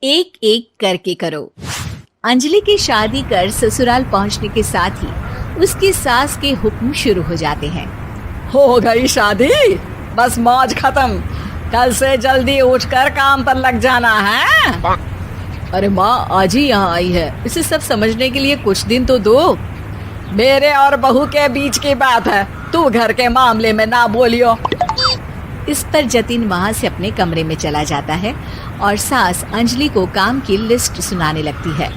एक एक करके करो। अंजलि की शादी कर ससुराल पहुंचने के साथ ही उसकी सास के हुक्म शुरू हो जाते हैं। हो गई शादी, बस मौज खत्म। कल से जल्दी उठकर काम पर लग जाना है। अरे माँ आज ही यहाँ आई है, इसे सब समझने के लिए कुछ दिन तो दो। मेरे और बहू के बीच की बात है, तू घर के मामले में ना बोलियो। इस पर जतिन वहां से अपने कमरे में चला जाता है और सास अंजलि को काम की लिस्ट सुनाने लगती है।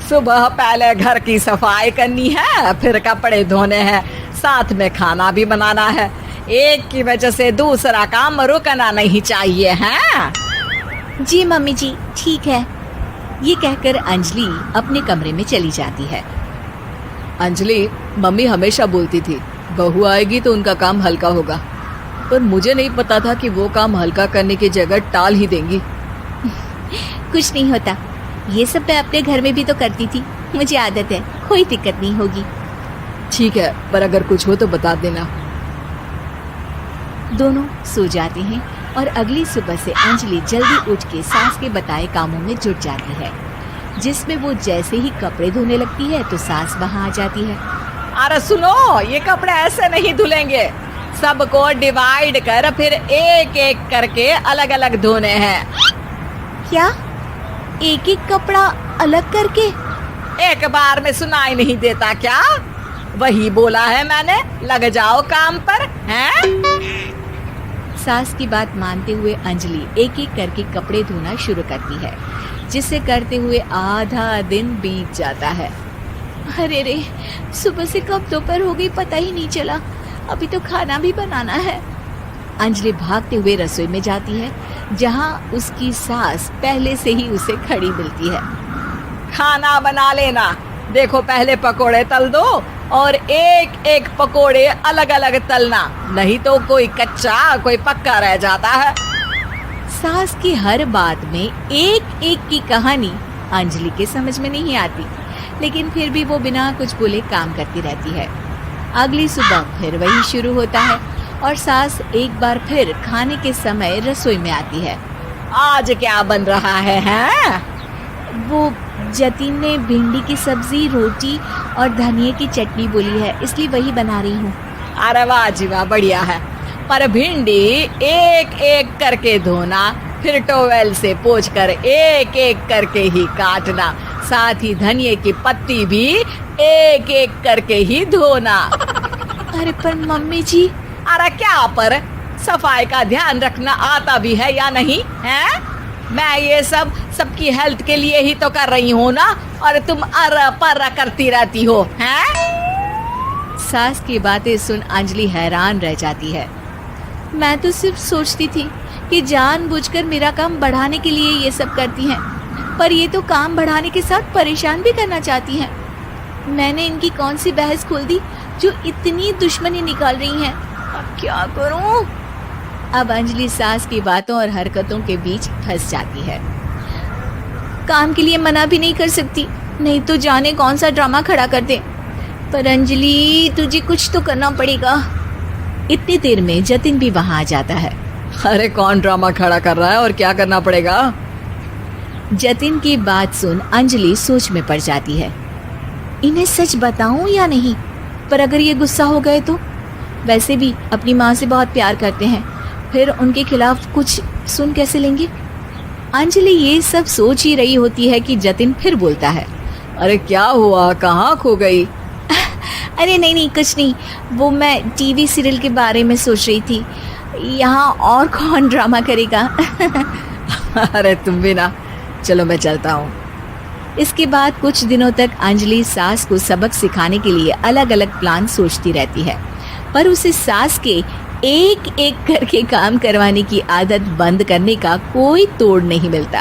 सुबह पहले घर की सफाई करनी है, फिर कपड़े धोने हैं, साथ में खाना भी बनाना है। एक की वजह से दूसरा काम रुकना नहीं चाहिए है। जी मम्मी जी ठीक है। ये कहकर अंजलि अपने कमरे में चली जाती है। अंजलि, मम्मी हमेशा बोलती थी बहू आएगी तो उनका काम हल्का होगा, पर मुझे नहीं पता था कि वो काम हल्का करने की जगह टाल ही देंगी। कुछ नहीं होता, ये सब मैं अपने घर में भी तो करती थी, मुझे आदत है, कोई दिक्कत नहीं होगी। ठीक है, पर अगर कुछ हो तो बता देना। दोनों सो जाते हैं और अगली सुबह से अंजलि जल्दी उठ के सास के बताए कामों में जुट जाती है, जिसमें वो जैसे ही कपड़े धोने लगती है तो सास वहाँ आ जाती है। अरे सुनो, ये कपड़े ऐसे नहीं धुलेंगे, सबको डिवाइड कर फिर एक एक करके अलग अलग धोने हैं। क्या? एक एक कपड़ा अलग करके? एक बार में सुनाई नहीं देता क्या? वही बोला है मैंने, लग जाओ काम पर हैं? सास की बात मानते हुए अंजलि एक एक करके कपड़े धोना शुरू करती है, जिसे करते हुए आधा दिन बीत जाता है। अरे रे, सुबह से कब दोपहर हो गई पता ही नहीं चला, अभी तो खाना भी बनाना है। अंजलि भागते हुए रसोई में जाती है, जहां उसकी सास पहले से ही उसे खड़ी मिलती है। खाना बना लेना, देखो पहले पकोड़े तल दो और एक एक पकोड़े अलग अलग तलना, नहीं तो कोई कच्चा कोई पक्का रह जाता है। सास की हर बात में एक एक की कहानी अंजलि के समझ में नहीं आती, लेकिन फिर भी वो बिना कुछ बोले काम करती रहती है। अगली सुबह फिर वही शुरू होता है और सास एक बार फिर खाने के समय रसोई में आती है। आज क्या बन रहा है हैं? वो जतिन ने भिंडी की सब्जी, रोटी और धनिए की चटनी बोली है, इसलिए वही बना रही हूँ। अरे वाह जी वाह, बढ़िया है। पर भिंडी एक एक करके धोना, फिर टोवेल से पोंछकर एक एक करके ही काटना, साथ ही धनिए की पत्ती भी एक एक करके ही धोना। अरे पर मम्मी जी। अरे क्या पर? सफाई का ध्यान रखना आता भी है या नहीं है? मैं ये सब सबकी हेल्थ के लिए ही तो कर रही हूँ ना, और तुम अर पर करती रहती हो हैं? सास की बातें सुन अंजलि हैरान रह जाती है। मैं तो सिर्फ सोचती थी कि जानबूझकर मेरा काम बढ़ाने के लिए ये सब करती हैं, पर ये तो काम बढ़ाने के साथ परेशान भी करना चाहती हैं। मैंने इनकी कौन सी बहस खोल दी जो इतनी दुश्मनी निकाल रही हैं? अब क्या करूं? अब अंजलि सास की बातों और हरकतों के बीच फंस जाती है। काम के लिए मना भी नहीं कर सकती, नहीं तो जाने कौन सा ड्रामा खड़ा कर दे। पर अंजलि, तुझे कुछ तो करना पड़ेगा। इतनी देर में जतिन भी वहां आ जाता है। अरे कौन ड्रामा खड़ा कर रहा है और क्या करना पड़ेगा? जतिन की बात सुन अंजलि सोच में पड़ जाती है। इन्हें सच बताऊं या नहीं? पर अगर ये गुस्सा हो गए तो? वैसे भी अपनी माँ से बहुत प्यार करते हैं, फिर उनके खिलाफ कुछ सुन कैसे लेंगे? अंजलि ये सब सोच ही रही होती है कि जतिन फिर बोलता है। अरे क्या हुआ, कहाँ खो गई? अरे नहीं कुछ नहीं, वो मैं टीवी सीरियल के बारे में सोच रही थी। यहाँ और कौन ड्रामा करेगा? अरे तुम भी ना, चलो मैं चलता हूँ। इसके बाद कुछ दिनों तक अंजलि सास को सबक सिखाने के लिए अलग अलग प्लान सोचती रहती है, पर उसे सास के एक एक करके काम करवाने की आदत बंद करने का कोई तोड़ नहीं मिलता।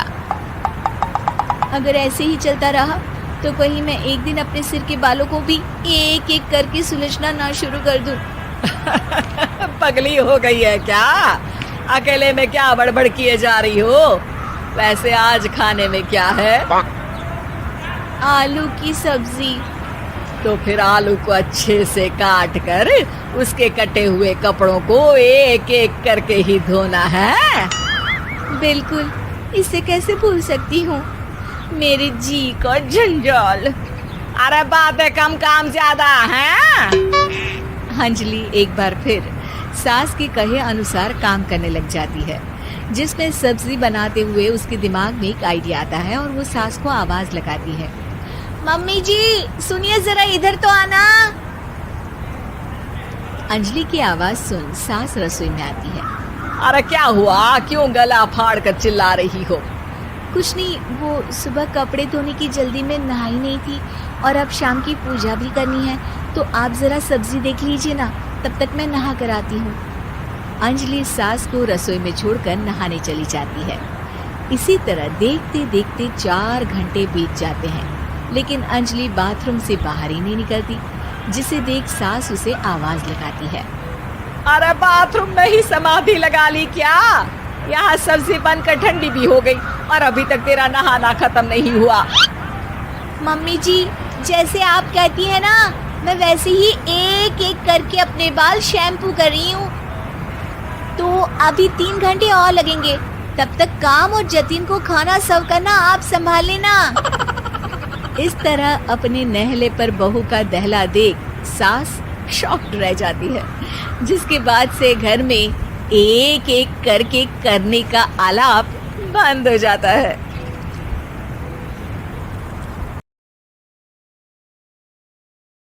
अगर ऐसे ही चलता रहा तो कहीं मैं एक दिन अपने सिर के बालों को भी एक एक करके सुलझना ना शुरू कर दूं। पगली हो गई है क्या? अकेले में क्या बड़बड़ किए जा रही हो? वैसे आज खाने में क्या है? आलू की सब्जी। तो फिर आलू को अच्छे से काट कर उसके कटे हुए कपड़ों को एक एक करके ही धोना है। बिल्कुल, इसे कैसे भूल सकती हूँ? मेरे जी का जंजाल। अरे बातें कम काम ज्यादा हैं। अंजलि एक बार फिर सास के कहे अनुसार काम करने लग जाती है, जिसमें सब्जी बनाते हुए उसके दिमाग में एक आइडिया आता है और वो सास को आवाज लगाती है। मम्मी जी सुनिए, जरा इधर तो आना। अंजलि की आवाज सुन सास रसोई में आती है। अरे क्या हुआ, क्यों गला फाड़ कर चिल्ला रही हो? कुछ नहीं, वो सुबह कपड़े धोने की जल्दी में नहाई नहीं थी और अब शाम की पूजा भी करनी है, तो आप जरा सब्जी देख लीजिए ना, तब तक मैं नहा कर आती हूँ। अंजलि सास को रसोई में छोड़कर नहाने चली जाती है। इसी तरह देखते देखते 4 घंटे बीत जाते हैं, लेकिन अंजलि बाथरूम से बाहर ही नहीं निकलती, जिसे देख सास उसे आवाज लगाती है। अरे बाथरूम में ही समाधि लगा ली क्या? यहाँ सब्जी बनकर ठंडी भी हो गई और अभी तक तेरा नहाना खत्म नहीं हुआ। मम्मी जी जैसे आप कहती हैं ना, मैं वैसे ही एक एक करके अपने बाल शैम्पू कर रही हूँ। तो अभी 3 घंटे और लगेंगे, तब तक काम और जतिन को खाना सर्व करना आप संभाल लेना। इस तरह अपने नहले पर बहू का दहला देख सास शॉक्ड रह जाती है, जिसके बाद से घर में एक एक करके करने का आलाप बंद हो जाता है।